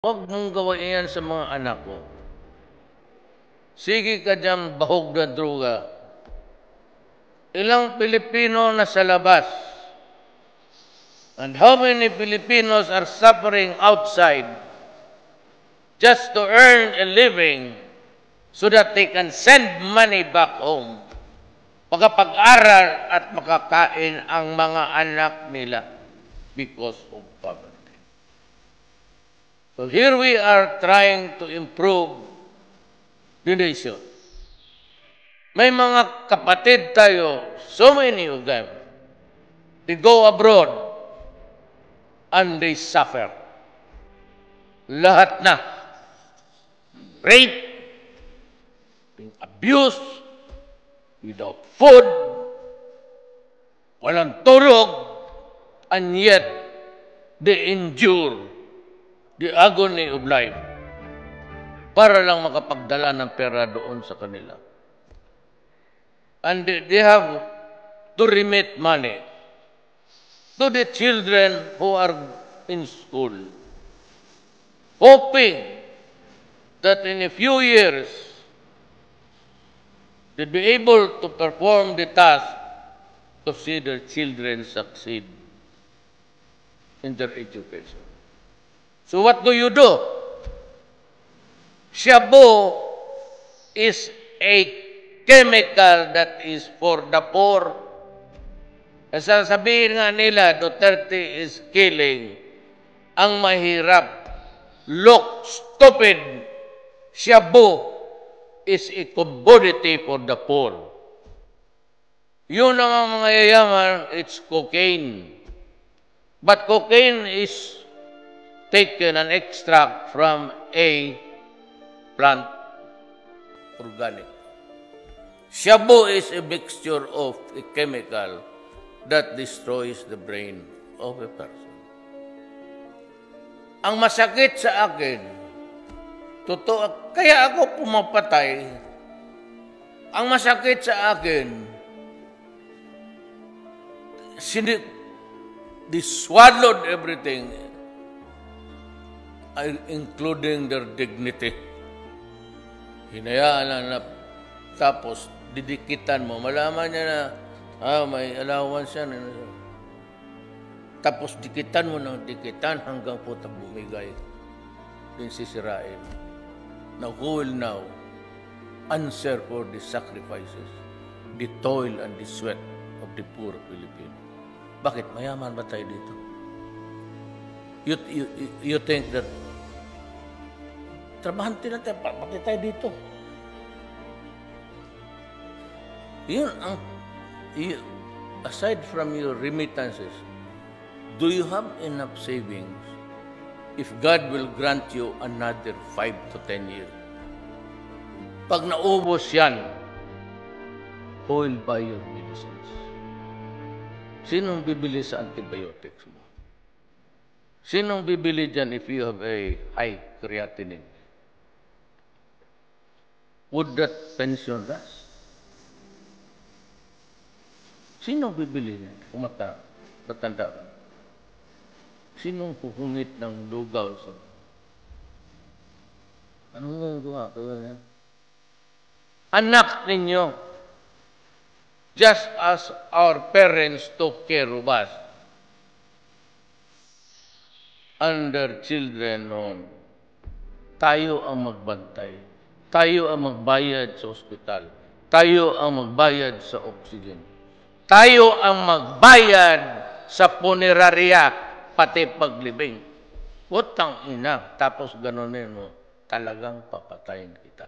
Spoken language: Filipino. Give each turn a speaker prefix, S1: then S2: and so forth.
S1: Huwag mong gawain yan sa mga anak ko. Sige ka dyan, bahog na droga. Ilang Pilipino na sa labas? And how many Filipinos are suffering outside just to earn a living so that they can send money back home? Pagkapag-aral at makakain ang mga anak nila because of poverty. So here we are trying to improve the nation. May mga kapatid tayo, so many of them, they go abroad and they suffer. Lahat na. Rape, being abused, without food, walang tulog, and yet they endure the agony of life para lang makapagdala ng pera doon sa kanila. And they have to remit money to the children who are in school, hoping that in a few years they'll be able to perform the task to see their children succeed in their education. So what do? Shabu is a chemical that is for the poor. Sasabihin nga nila, Duterte is killing ang mahirap. Look, stupid. Shabu is a commodity for the poor. Yun ang mga yayaman, it's cocaine. But cocaine is taken an extract from a plant, organic. Shabu is a mixture of a chemical that destroys the brain of a person. Ang masakit sa akin, totoo, kaya ako pumapatay. Ang masakit sa akin, they swallowed everything, including their dignity. Hinayaan na tapos didikitan mo. Malaman niya na may allowance yan. Tapos dikitan mo ng dikitan hanggang putang bumigay. Din sisirain. Now who will now answer for the sacrifices, the toil and the sweat of the poor Filipino? Bakit? Mayaman ba tayo dito? You think that trabahan natin, pati tayo dito. Yun ang, aside from your remittances, do you have enough savings if God will grant you another 5 to 10 years? Pag naubos yan, who will buy your medicines? Sinong bibili sa antibiotics mo? Sinong bibili dyan if you have a high creatinine? Would that pension last? Sinong bibili niya? Tatanda ka. Sinong puhungit ng lugaw sa... Anong gawa? Anak ninyo, just as our parents took care of us and their children noon, tayo ang magbantay. Tayo ang magbayad sa ospital. Tayo ang magbayad sa oxygen. Tayo ang magbayad sa punerarya, pati paglibing. Utang ina, tapos ganunin mo, talagang papatayin kita.